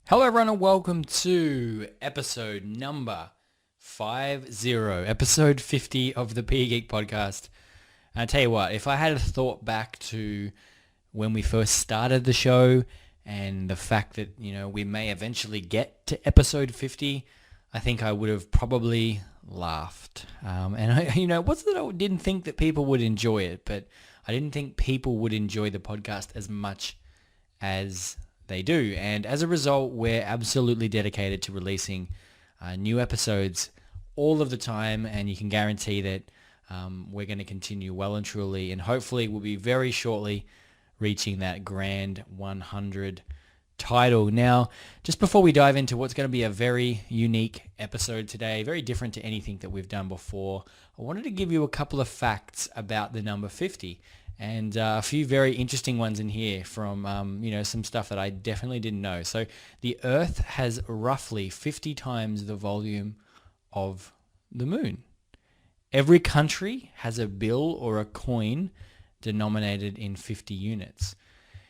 Hello everyone and welcome to episode number 50, episode 50 of the Geek podcast. And I tell you what, if I had a thought back to when we first started the show and the fact that, we may eventually get to episode 50, I think I would have probably laughed. It wasn't that I didn't think that people would enjoy it, but I didn't think people would enjoy the podcast as much as they do. And as a result, we're absolutely dedicated to releasing new episodes all of the time. And you can guarantee that we're going to continue well and truly. And hopefully we'll be very shortly reaching that grand 100 title. Now, just before we dive into what's going to be a very unique episode today, very different to anything that we've done before, I wanted to give you a couple of facts about the number 50. And a few very interesting ones in here from, some stuff that I definitely didn't know. So the Earth has roughly 50 times the volume of the moon. Every country has a bill or a coin denominated in 50 units.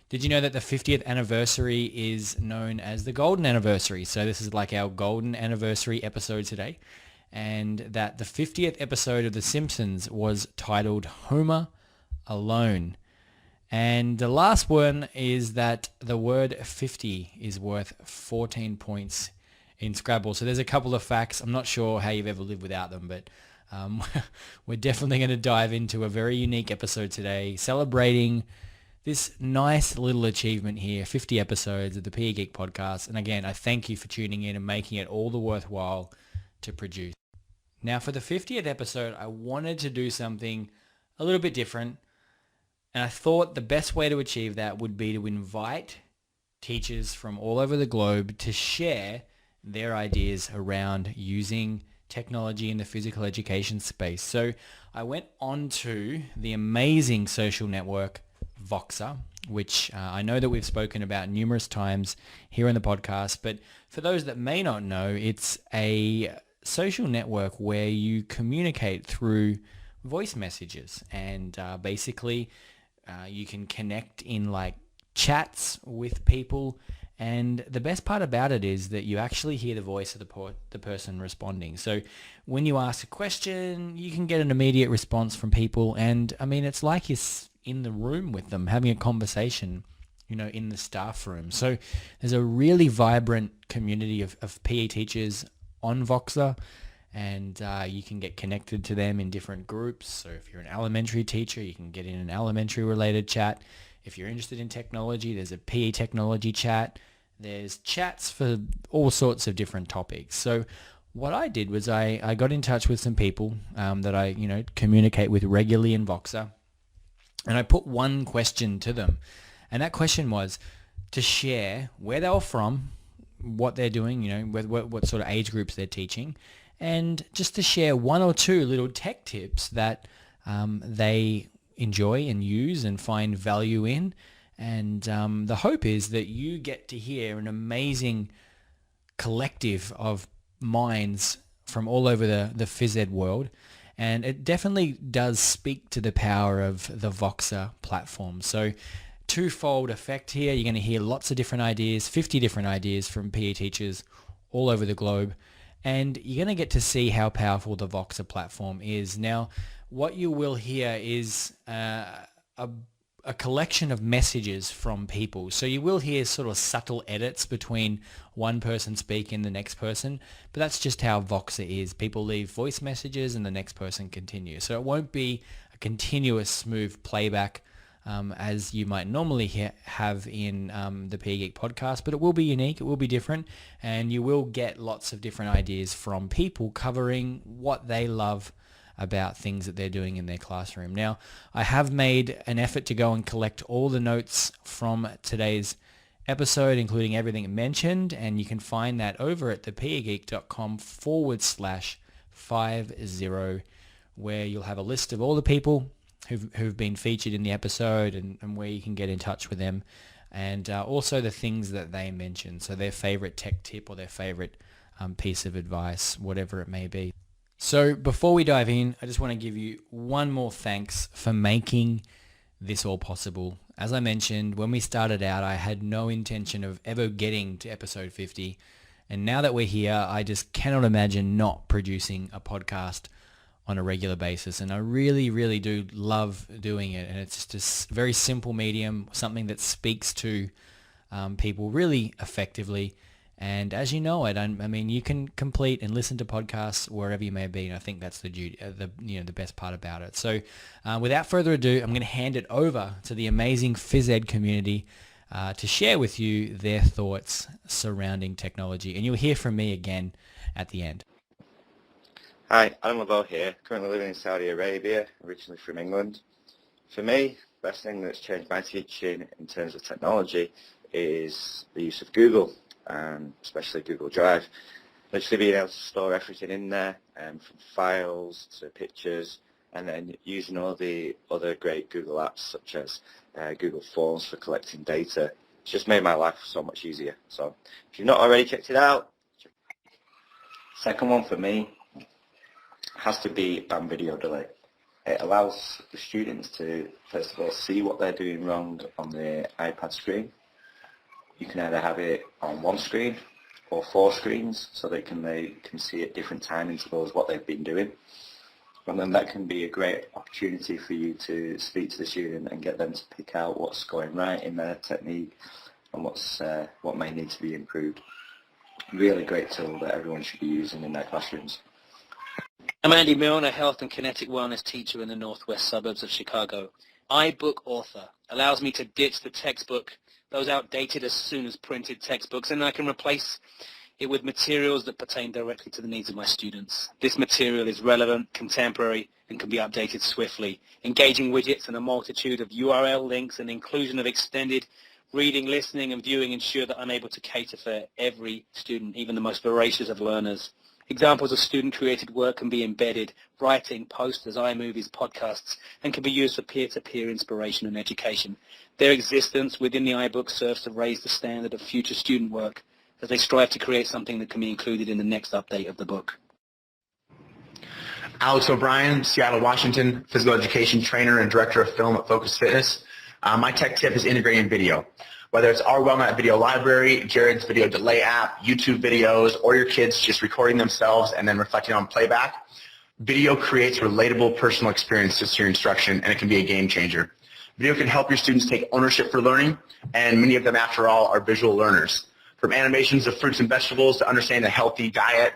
Did you know that the 50th anniversary is known as the golden anniversary? So this is like our golden anniversary episode today. And that the 50th episode of The Simpsons was titled Homer Alone. And the last one is that the word 50 is worth 14 points in Scrabble. So there's a couple of facts. I'm not sure how you've ever lived without them, but we're definitely going to dive into a very unique episode today, celebrating this nice little achievement here, 50 episodes of the PE Geek podcast. And again, I thank you for tuning in and making it all the worthwhile to produce. Now for the 50th episode, I wanted to do something a little bit different. And I thought the best way to achieve that would be to invite teachers from all over the globe to share their ideas around using technology in the physical education space. So I went on to the amazing social network Voxer, which I know that we've spoken about numerous times here in the podcast. But for those that may not know, it's a social network where you communicate through voice messages and basically you can connect in like chats with people, and the best part about it is that you actually hear the voice of the person responding. So when you ask a question, you can get an immediate response from people, and I mean it's like you're in the room with them having a conversation, in the staff room. So there's a really vibrant community of PE teachers on Voxer. And you can get connected to them in different groups. So if you're an elementary teacher, you can get in an elementary related chat. If you're interested in technology, there's a PE technology chat. There's chats for all sorts of different topics. So what I did was I got in touch with some people that I communicate with regularly in Voxer. And I put one question to them. And that question was to share where they were from, what they're doing, what sort of age groups they're teaching, and just to share one or two little tech tips that they enjoy and use and find value in. And the hope is that you get to hear an amazing collective of minds from all over the phys ed world. And it definitely does speak to the power of the Voxer platform. So twofold effect here. You're going to hear lots of different ideas, 50 different ideas from PE teachers all over the globe. And you're going to get to see how powerful the Voxer platform is. Now, what you will hear is a collection of messages from people. So you will hear sort of subtle edits between one person speaking and the next person, but that's just how Voxer is. People leave voice messages and the next person continues. So it won't be a continuous smooth playback as you might normally have in the PE Geek podcast, but it will be unique, it will be different, and you will get lots of different ideas from people covering what they love about things that they're doing in their classroom. Now, I have made an effort to go and collect all the notes from today's episode, including everything mentioned, and you can find that over at thepegeek.com/50, where you'll have a list of all the people who've been featured in the episode and where you can get in touch with them, and also the things that they mentioned, so their favorite tech tip or their favorite piece of advice, whatever it may be. So before we dive in, I just want to give you one more thanks for making this all possible. As I mentioned, when we started out, I had no intention of ever getting to episode 50. And now that we're here, I just cannot imagine not producing a podcast on a regular basis. And I really, really do love doing it. And it's just a very simple medium, something that speaks to people really effectively. And as you know it, I mean, you can complete and listen to podcasts wherever you may be, and I think that's the best part about it. So, without further ado, I'm going to hand it over to the amazing phys ed community to share with you their thoughts surrounding technology, and you'll hear from me again at the end. Hi, I'm Lavelle here, currently living in Saudi Arabia, originally from England. For me, the best thing that's changed my teaching in terms of technology is the use of Google, and especially Google Drive. Literally being able to store everything in there, from files to pictures, and then using all the other great Google apps such as Google Forms for collecting data. It's just made my life so much easier. So if you've not already checked it out, second one for me has to be BAM video delay. It allows the students to, first of all, see what they're doing wrong on the iPad screen. You can either have it on one screen or 4 screens, so they can see at different time intervals what they've been doing. And then that can be a great opportunity for you to speak to the student and get them to pick out what's going right in their technique and what may need to be improved. Really great tool that everyone should be using in their classrooms. I'm Andy Milne, a health and kinetic wellness teacher in the northwest suburbs of Chicago. iBook Author allows me to ditch the textbook, those outdated as soon as printed textbooks, and I can replace it with materials that pertain directly to the needs of my students. This material is relevant, contemporary, and can be updated swiftly. Engaging widgets and a multitude of URL links and inclusion of extended reading, listening, and viewing ensure that I'm able to cater for every student, even the most voracious of learners. Examples of student-created work can be embedded, writing, posters, iMovies, podcasts, and can be used for peer-to-peer inspiration and education. Their existence within the iBook serves to raise the standard of future student work as they strive to create something that can be included in the next update of the book. Alex O'Brien, Seattle, Washington, physical education trainer and director of film at Focus Fitness. My tech tip is integrating video. Whether it's our WellNet video library, Jared's video delay app, YouTube videos, or your kids just recording themselves and then reflecting on playback, video creates relatable personal experiences to your instruction, and it can be a game changer. Video can help your students take ownership for learning, and many of them, after all, are visual learners. From animations of fruits and vegetables to understanding a healthy diet,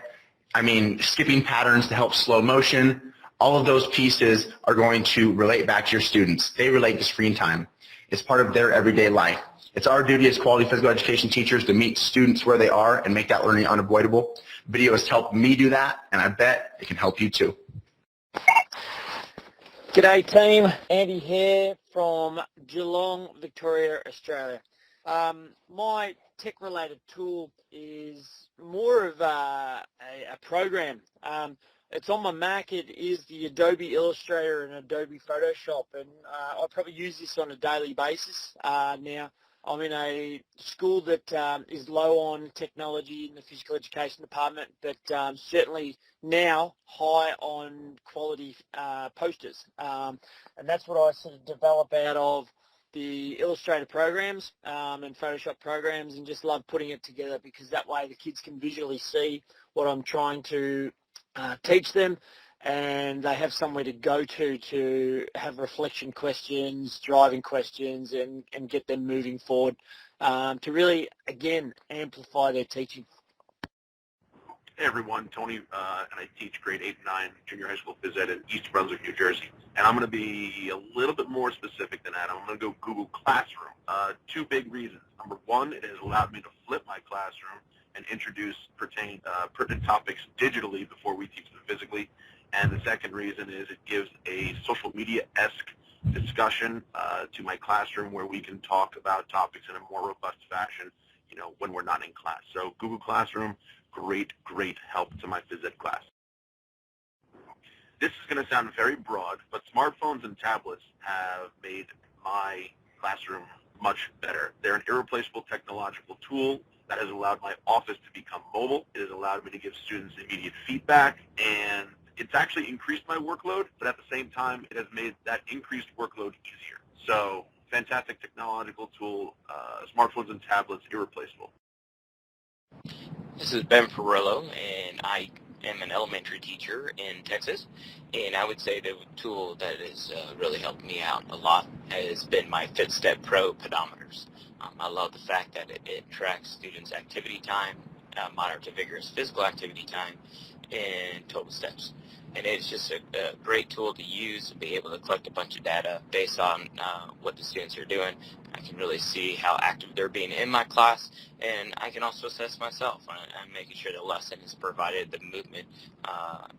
skipping patterns to help slow motion, all of those pieces are going to relate back to your students. They relate to screen time. It's part of their everyday life. It's our duty as quality physical education teachers to meet students where they are and make that learning unavoidable. Video has helped me do that, and I bet it can help you too. G'day team, Andy here from Geelong, Victoria, Australia. My tech-related tool is more of a program. It's on my Mac. It is the Adobe Illustrator and Adobe Photoshop, and I probably use this on a daily basis. Now, I'm in a school that is low on technology in the physical education department, but certainly now high on quality posters. And that's what I sort of develop out of the Illustrator programs and Photoshop programs, and just love putting it together because that way the kids can visually see what I'm trying to teach them, and they have somewhere to go to have reflection questions, driving questions, and get them moving forward to really, again, amplify their teaching. Hey everyone, Tony, and I teach grade 8 and 9 junior high school phys ed in East Brunswick, New Jersey. And I'm going to be a little bit more specific than that. I'm going to go Google Classroom. 2 big reasons. Number 1, it has allowed me to flip my classroom and introduce pertinent topics digitally before we teach them physically. And the second reason is it gives a social media-esque discussion to my classroom where we can talk about topics in a more robust fashion, when we're not in class. So Google Classroom, great help to my phys ed class. This is going to sound very broad, but smartphones and tablets have made my classroom much better. They're an irreplaceable technological tool that has allowed my office to become mobile. It has allowed me to give students immediate feedback, and it's actually increased my workload, but at the same time, it has made that increased workload easier. So fantastic technological tool. Smartphones and tablets, irreplaceable. This is Ben Perillo, and I am an elementary teacher in Texas. And I would say the tool that has really helped me out a lot has been my FitStep Pro pedometers. I love the fact that it tracks students' activity time, moderate to vigorous physical activity time, and total steps. And it's just a great tool to use to be able to collect a bunch of data based on what the students are doing. I can really see how active they're being in my class, and I can also assess myself. I'm making sure the lesson has provided the movement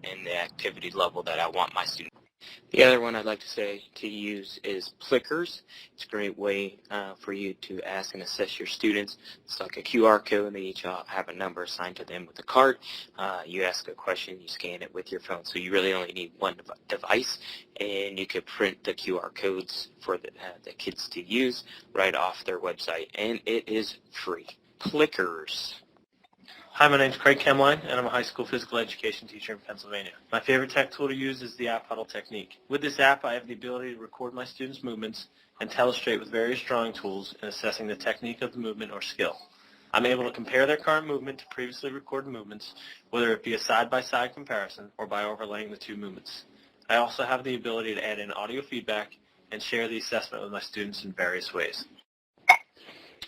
and the activity level that I want my students. The other one I'd like to say to use is Plickers. It's a great way for you to ask and assess your students. It's like a QR code, and they each have a number assigned to them with a card. You ask a question, you scan it with your phone. So you really only need one device, and you could print the QR codes for the kids to use right off their website, and it is free. Plickers. Hi, my name is Craig Kemline, and I'm a high school physical education teacher in Pennsylvania. My favorite tech tool to use is the App Huddle technique. With this app, I have the ability to record my students' movements and illustrate with various drawing tools in assessing the technique of the movement or skill. I'm able to compare their current movement to previously recorded movements, whether it be a side-by-side comparison or by overlaying the two movements. I also have the ability to add in audio feedback and share the assessment with my students in various ways.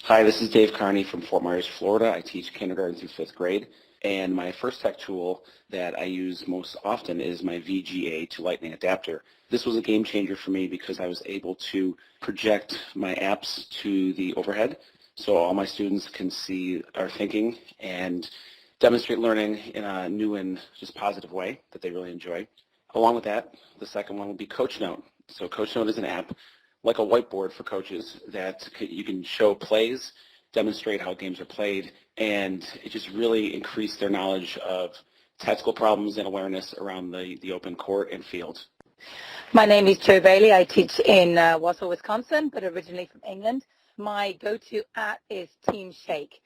Hi, this is Dave Carney from Fort Myers, Florida. I teach kindergarten through 5th grade, and my first tech tool that I use most often is my VGA to Lightning adapter. This was a game changer for me because I was able to project my apps to the overhead so all my students can see our thinking and demonstrate learning in a new and just positive way that they really enjoy. Along with that, the second one would be CoachNote. So CoachNote is an app like a whiteboard for coaches that you can show plays, demonstrate how games are played, and it just really increased their knowledge of tactical problems and awareness around the open court and field. My name is Jo Bailey. I teach in Wausau, Wisconsin, but originally from England. My go-to app is Team Shake.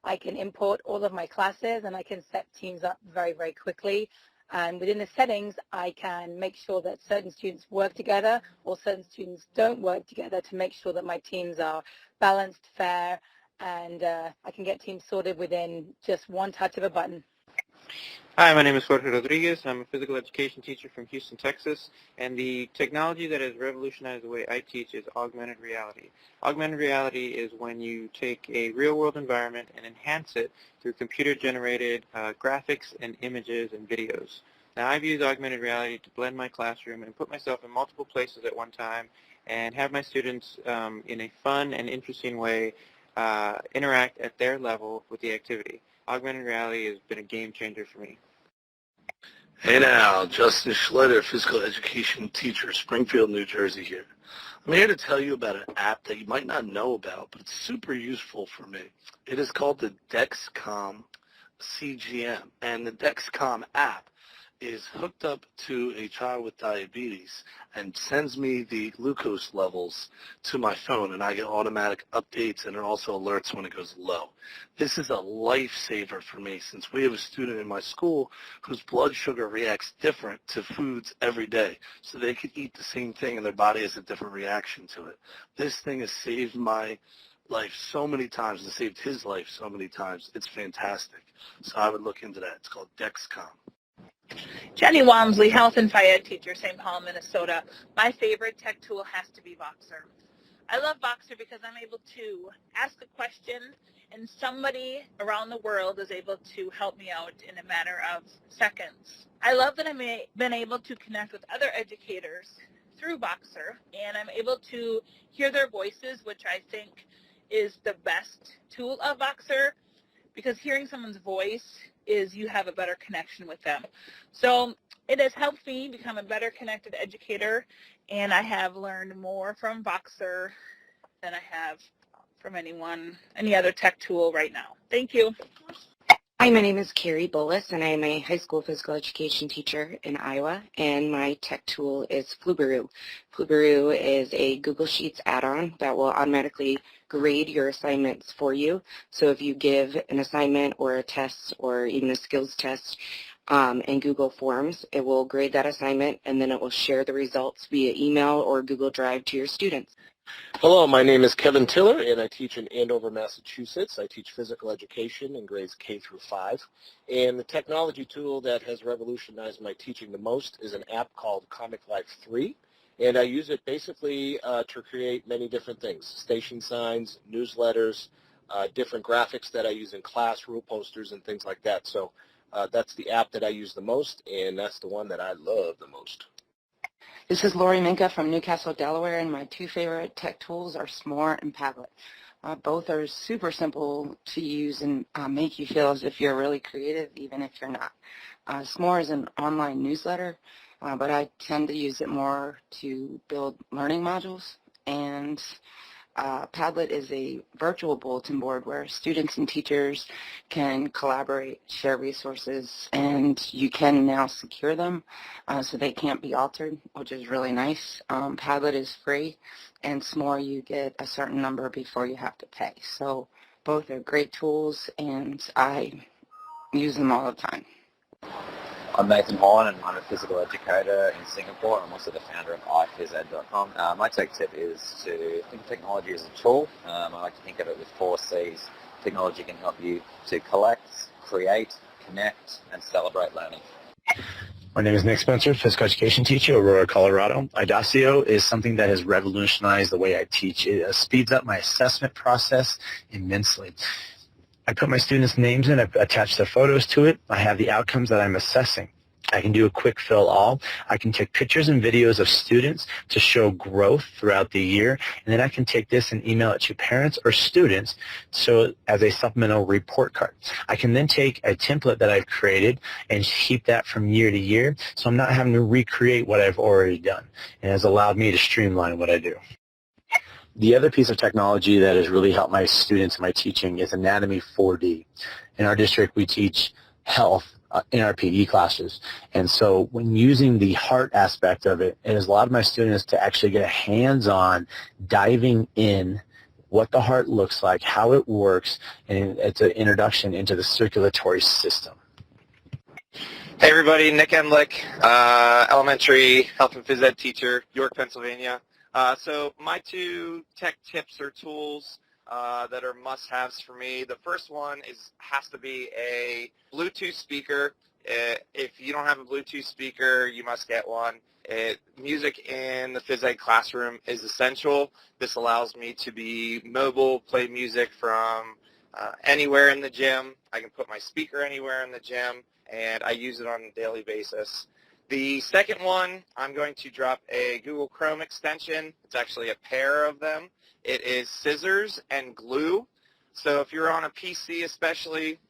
I can import all of my classes and I can set teams up very, very quickly. And within the settings, I can make sure that certain students work together or certain students don't work together to make sure that my teams are balanced, fair, and I can get teams sorted within just one touch of a button. Hi, my name is Jorge Rodriguez. I'm a physical education teacher from Houston, Texas, and the technology that has revolutionized the way I teach is augmented reality. Augmented reality is when you take a real-world environment and enhance it through computer-generated graphics and images and videos. Now, I've used augmented reality to blend my classroom and put myself in multiple places at one time and have my students in a fun and interesting way interact at their level with the activity. Augmented reality has been a game changer for me. Hey now, Justin Schlitter, physical education teacher, Springfield, New Jersey here. I'm here to tell you about an app that you might not know about, but it's super useful for me. It is called the Dexcom CGM, and the Dexcom app is hooked up to a child with diabetes and sends me the glucose levels to my phone, and I get automatic updates, and it also alerts when it goes low. This is a lifesaver for me since we have a student in my school whose blood sugar reacts different to foods every day. So they could eat the same thing and their body has a different reaction to it. This thing has saved my life so many times and saved his life so many times. It's fantastic. So I would look into that. It's called Dexcom. Jenny Walmsley, health and fire ed teacher, St. Paul, Minnesota. My favorite tech tool has to be Voxer. I love Voxer because I'm able to ask a question and somebody around the world is able to help me out in a matter of seconds. I love that I've been able to connect with other educators through Voxer, and I'm able to hear their voices, which I think is the best tool of Voxer, because hearing someone's voice is you have a better connection with them. So it has helped me become a better connected educator, and I have learned more from Voxer than I have from any other tech tool right now. Thank you. Hi, my name is Carrie Bullis, and I am a high school physical education teacher in Iowa, and my tech tool is Flubaroo. Flubaroo is a Google Sheets add-on that will automatically grade your assignments for you. So if you give an assignment or a test or even a skills test, and Google Forms. It will grade that assignment, and then it will share the results via email or Google Drive to your students. Hello, my name is Kevin Tiller, and I teach in Andover, Massachusetts. I teach physical education in grades K through 5. And the technology tool that has revolutionized my teaching the most is an app called Comic Life 3. And I use it basically to create many different things: station signs, newsletters, different graphics that I use in class, rule posters, and things like that. So that's the app that I use the most, and that's the one that I love the most. This is Lori Minka from Newcastle, Delaware, and my two favorite tech tools are S'more and Padlet. Both are super simple to use and make you feel as if you're really creative, even if you're not. S'more is an online newsletter, but I tend to use it more to build learning modules, and Padlet is a virtual bulletin board where students and teachers can collaborate, share resources, and you can now secure them so they can't be altered, which is really nice. Padlet is free, and S'more you get a certain number before you have to pay. So both are great tools, and I use them all the time. I'm Nathan Hine, and I'm a physical educator in Singapore. I'm also the founder of iphysed.com. My tech tip is to think of technology as a tool. I like to think of it with 4 C's. Technology can help you to collect, create, connect, and celebrate learning. My name is Nick Spencer, physical education teacher, Aurora, Colorado. Idacio is something that has revolutionized the way I teach. It speeds up my assessment process immensely. I put my students' names in, I attach their photos to it, I have the outcomes that I'm assessing. I can do a quick fill all. I can take pictures and videos of students to show growth throughout the year, and then I can take this and email it to parents or students so as a supplemental report card. I can then take a template that I've created and keep that from year to year, so I'm not having to recreate what I've already done. It has allowed me to streamline what I do. The other piece of technology that has really helped my students in my teaching is Anatomy 4D. In our district, we teach health in our PE classes. And so when using the heart aspect of it, it has allowed my students to actually get hands-on diving in what the heart looks like, how it works, and it's an introduction into the circulatory system. Hey everybody, Nick Emlich, elementary health and phys ed teacher, York, Pennsylvania. So my 2 tech tips or tools that are must-haves for me. The first one has to be a Bluetooth speaker. If you don't have a Bluetooth speaker, you must get one. Music in the phys ed classroom is essential. This allows me to be mobile, play music from anywhere in the gym. I can put my speaker anywhere in the gym, and I use it on a daily basis. The second one, I'm going to drop a Google Chrome extension. It's actually a pair of them. It is scissors and glue. So if you're on a PC especially,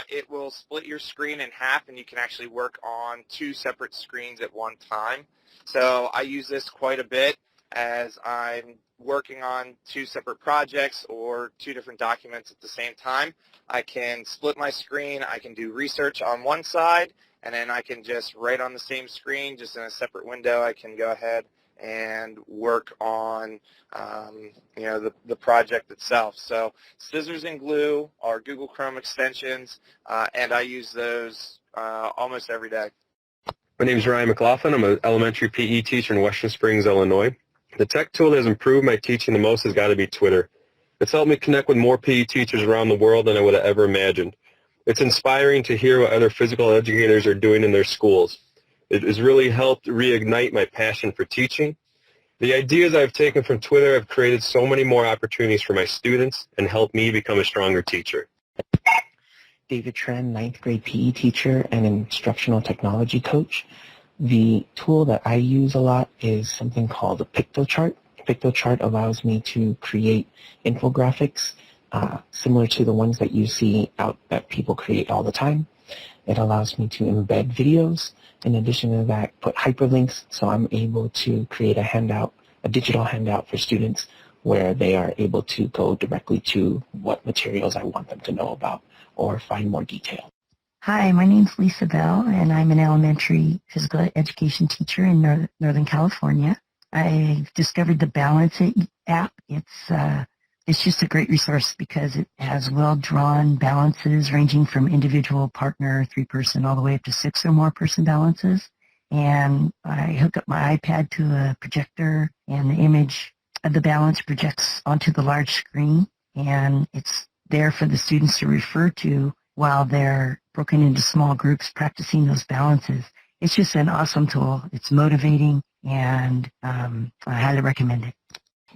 it will split your screen in half, and you can actually work on 2 separate screens at one time. So I use this quite a bit as I'm working on 2 separate projects or 2 different documents at the same time. I can split my screen. I can do research on one side, and then I can just, right on the same screen, just in a separate window, I can go ahead and work on the project itself. So scissors and glue are Google Chrome extensions, and I use those almost every day. My name is Ryan McLaughlin. I'm an elementary PE teacher in Western Springs, Illinois. The tech tool that has improved my teaching the most has got to be Twitter. It's helped me connect with more PE teachers around the world than I would have ever imagined. It's inspiring to hear what other physical educators are doing in their schools. It has really helped reignite my passion for teaching. The ideas I've taken from Twitter have created so many more opportunities for my students and helped me become a stronger teacher. David Tren, 9th grade PE teacher and instructional technology coach. The tool that I use a lot is something called a PictoChart. PictoChart allows me to create infographics similar to the ones that you see out that people create all the time. It allows me to embed videos. In addition to that, put hyperlinks, so I'm able to create a handout, a digital handout for students where they are able to go directly to what materials I want them to know about or find more detail. Hi, my name's Lisa Bell, and I'm an elementary physical education teacher in Northern California. I discovered the Balance It app. It's it's just a great resource because it has well-drawn balances ranging from individual, partner, 3-person, all the way up to 6 or more person balances. And I hook up my iPad to a projector, and the image of the balance projects onto the large screen, and it's there for the students to refer to while they're broken into small groups practicing those balances. It's just an awesome tool. It's motivating, and I highly recommend it.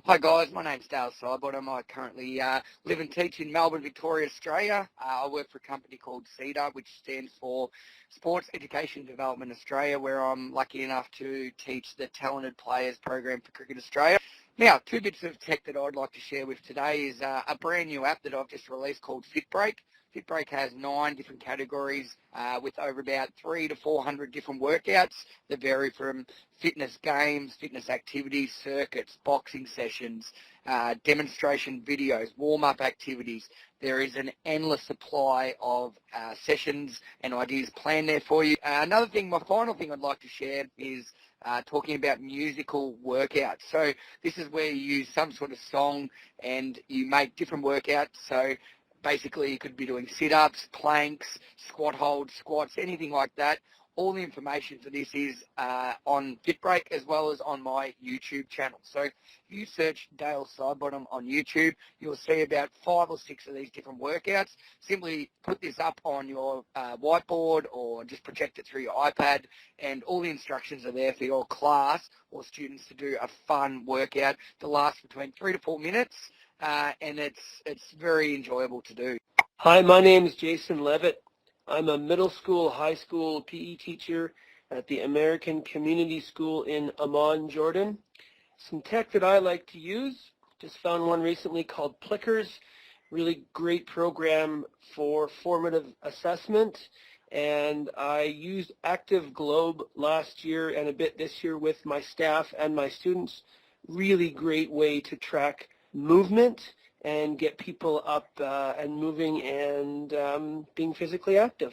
Hi guys, my name's Dale Sidebottom. I currently live and teach in Melbourne, Victoria, Australia. I work for a company called CEDA, which stands for Sports Education Development Australia, where I'm lucky enough to teach the Talented Players program for Cricket Australia. Now, 2 bits of tech that I'd like to share with today is a brand new app that I've just released called FitBreak. FitBreak has 9 different categories with over about 300 to 400 different workouts that vary from fitness games, fitness activities, circuits, boxing sessions, demonstration videos, warm-up activities. There is an endless supply of sessions and ideas planned there for you. Another thing, my final thing I'd like to share is talking about musical workouts. So this is where you use some sort of song and you make different workouts. So basically you could be doing sit-ups, planks, squat holds, squats, anything like that. All the information for this is on FitBreak as well as on my YouTube channel. So if you search Dale Sidebottom on YouTube, you'll see about 5 or 6 of these different workouts. Simply put this up on your whiteboard or just project it through your iPad, and all the instructions are there for your class or students to do a fun workout that lasts between 3 to 4 minutes, and it's very enjoyable to do. Hi, my name is Jason Levitt. I'm a middle school, high school PE teacher at the American Community School in Amman, Jordan. Some tech that I like to use, just found one recently called Plickers, really great program for formative assessment. And I used Active Globe last year and a bit this year with my staff and my students. Really great way to track movement and get people up and moving and being physically active.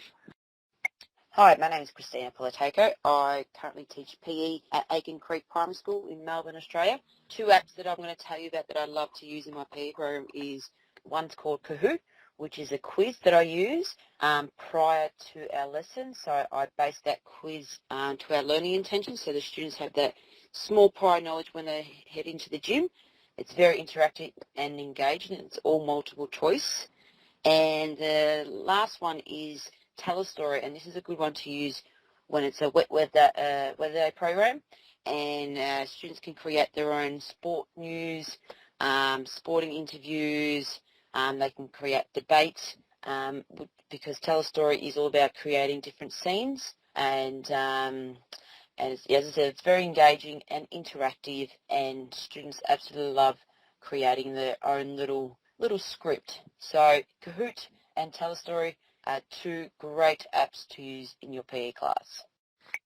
Hi, my name is Christina Politeco. I currently teach PE at Aiken Creek Primary School in Melbourne, Australia. 2 apps that I'm going to tell you about that I love to use in my PE program is one's called Kahoot, which is a quiz that I use prior to our lesson. So I base that quiz to our learning intentions, so the students have that small prior knowledge when they head into the gym. It's very interactive and engaging. It's all multiple choice. And the last one is Tell a Story, and this is a good one to use when it's a wet weather day program, and students can create their own sport news, sporting interviews. They can create debates because Tell a Story is all about creating different scenes, and as I said, it's very engaging and interactive, and students absolutely love creating their own little script. So Kahoot and Tell a Story are 2 great apps to use in your PE class.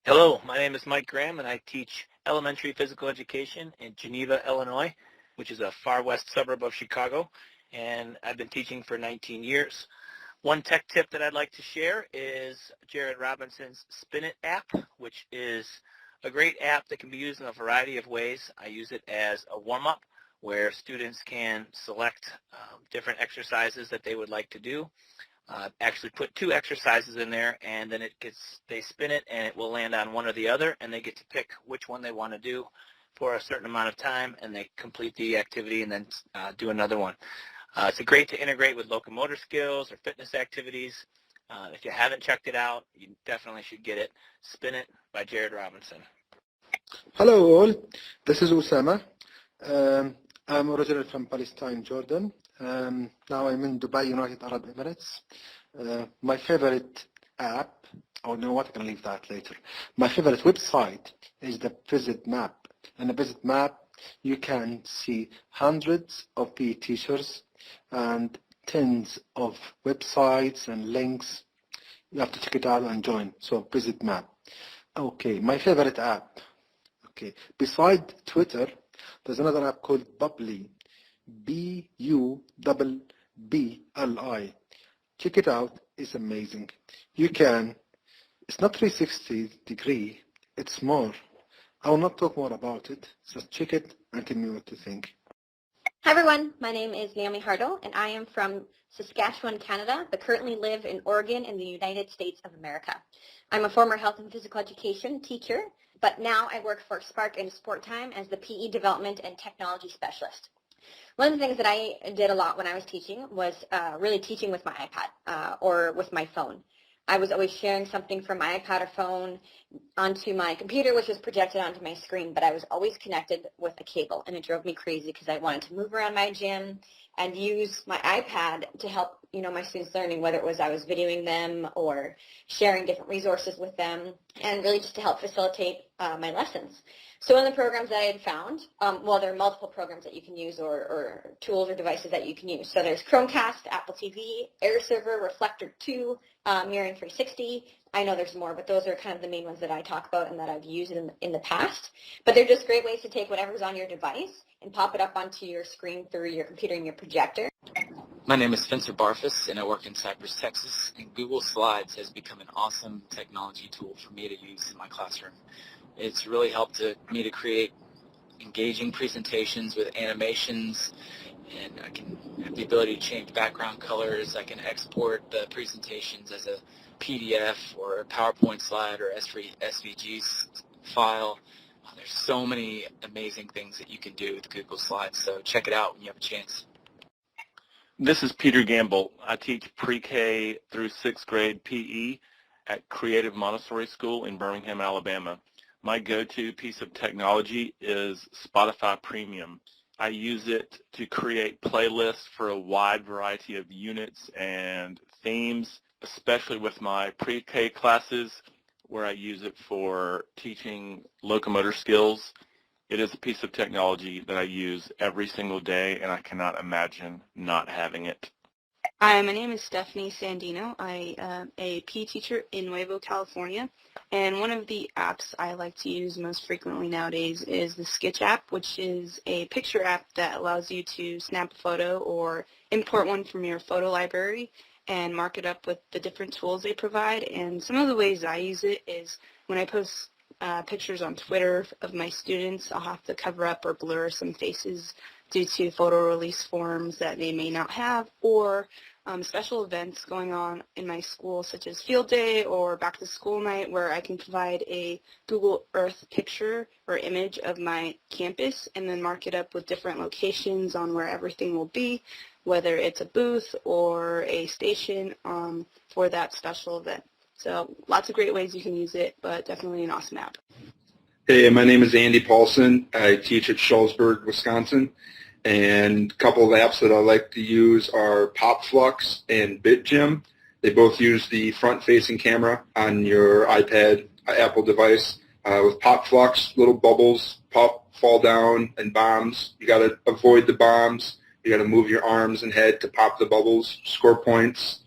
Hello, my name is Mike Graham, and I teach elementary physical education in Geneva, Illinois, which is a far west suburb of Chicago, and I've been teaching for 19 years. One tech tip that I'd like to share is Jared Robinson's Spin It app, which is a great app that can be used in a variety of ways. I use it as a warm-up where students can select different exercises that they would like to do. Actually put 2 exercises in there, and then they spin it and it will land on one or the other, and they get to pick which one they want to do for a certain amount of time, and they complete the activity and then do another one. It's great to integrate with locomotor skills or fitness activities. If you haven't checked it out, you definitely should get it. Spin It by Jared Robinson. Hello all, this is Osama. I'm originally from Palestine, Jordan. Now I'm in Dubai, United Arab Emirates. My favorite app, oh no, what, I can leave that later. My favorite website is the Visit Map. In the Visit Map, you can see hundreds of PE teachers and tens of websites and links. You have to check it out and join. So Visit Map. Okay, my favorite app. Okay, beside Twitter, there's another app called Bubbly. Bubbli. Check it out, it's amazing. It's not 360 degree, it's more. I will not talk more about it, just check it and tell me what to think. Hi everyone, my name is Naomi Hardle and I am from Saskatchewan, Canada, but currently live in Oregon in the United States of America. I'm a former health and physical education teacher, but now I work for Spark and Sport Time as the PE development and technology specialist. One of the things that I did a lot when I was teaching was really teaching with my iPad or with my phone. I was always sharing something from my iPad or phone onto my computer, which was projected onto my screen, but I was always connected with a cable, and it drove me crazy because I wanted to move around my gym and use my iPad to help, my students learning, whether it was I was videoing them or sharing different resources with them, and really just to help facilitate my lessons. So one of the programs that I had found, there are multiple programs that you can use or tools or devices that you can use. So there's Chromecast, Apple TV, Air Server, Reflector 2, Mirroring 360. I know there's more, but those are kind of the main ones that I talk about and that I've used in the past. But they're just great ways to take whatever's on your device and pop it up onto your screen through your computer and your projector. My name is Spencer Barfus, and I work in Cypress, Texas, and Google Slides has become an awesome technology tool for me to use in my classroom. It's really helped me to create engaging presentations with animations, and I can have the ability to change background colors. I can export the presentations as a PDF or a PowerPoint slide or SVG file. There's so many amazing things that you can do with Google Slides, so check it out when you have a chance. This is Peter Gamble. I teach pre-K through 6th grade PE at Creative Montessori School in Birmingham, Alabama. My go-to piece of technology is Spotify Premium. I use it to create playlists for a wide variety of units and themes, especially with my pre-K classes where I use it for teaching locomotor skills. It is a piece of technology that I use every single day, and I cannot imagine not having it. Hi, my name is Stephanie Sandino. I am a PE teacher in Nuevo, California, and one of the apps I like to use most frequently nowadays is the Sketch app, which is a picture app that allows you to snap a photo or import one from your photo library and mark it up with the different tools they provide. And some of the ways I use it is when I post pictures on Twitter of my students, I'll have to cover up or blur some faces due to photo release forms that they may not have, or special events going on in my school, such as field day or back to school night, where I can provide a Google Earth picture or image of my campus and then mark it up with different locations on where everything will be, whether it's a booth or a station for that special event. So lots of great ways you can use it, but definitely an awesome app. Hey, my name is Andy Paulson. I teach at Shullsburg, Wisconsin. And a couple of apps that I like to use are PopFlux and BitGym. They both use the front-facing camera on your iPad, Apple device. With PopFlux, little bubbles fall down and bombs. You got to avoid the bombs. You got to move your arms and head to pop the bubbles, score points.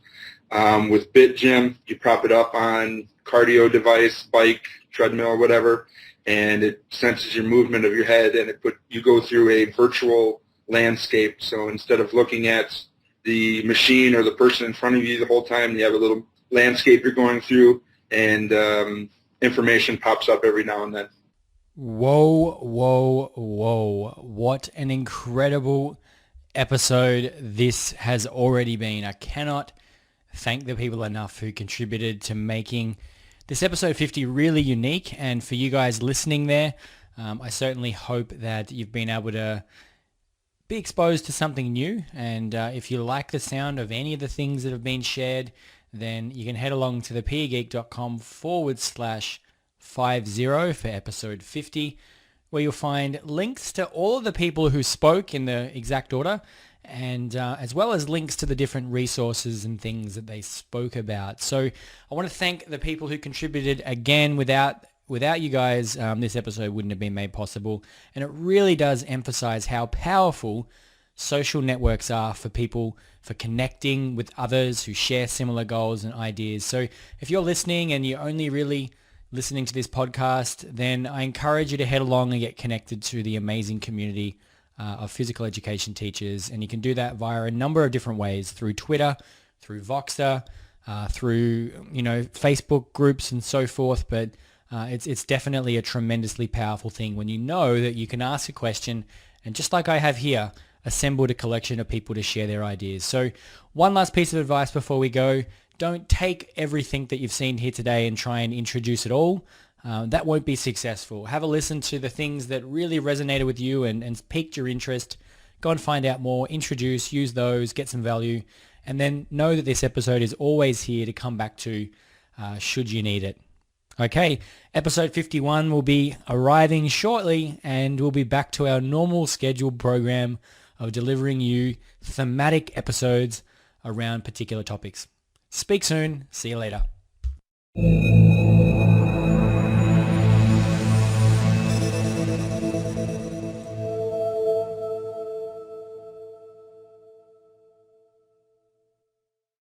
With BitGym, you prop it up on cardio device, bike, treadmill, whatever, and it senses your movement of your head, and you go through a virtual landscape. So instead of looking at the machine or the person in front of you the whole time, you have a little landscape you're going through, and information pops up every now and then. Whoa, whoa, whoa. What an incredible episode this has already been. I cannot thank the people enough who contributed to making this episode 50 really unique. And for you guys listening there, I certainly hope that you've been able to be exposed to something new. And if you like the sound of any of the things that have been shared, then you can head along to thepegeek.com/50 for episode 50, where you'll find links to all of the people who spoke in the exact order, and as well as links to the different resources and things that they spoke about. So I want to thank the people who contributed again. Without you guys, this episode wouldn't have been made possible. And it really does emphasize how powerful social networks are for people, for connecting with others who share similar goals and ideas. So if you're listening and you're only really listening to this podcast, then I encourage you to head along and get connected to the amazing community of physical education teachers. And you can do that via a number of different ways, through Twitter, through Voxer, through Facebook groups and so forth. But it's definitely a tremendously powerful thing when you know that you can ask a question, and just like I have here, assembled a collection of people to share their ideas. So one last piece of advice before we go. Don't take everything that you've seen here today and try and introduce it all. That won't be successful. Have a listen to the things that really resonated with you and piqued your interest. Go and find out more, introduce, use those, get some value, and then know that this episode is always here to come back to should you need it. Okay, episode 51 will be arriving shortly, and we'll be back to our normal scheduled program of delivering you thematic episodes around particular topics. Speak soon. See you later.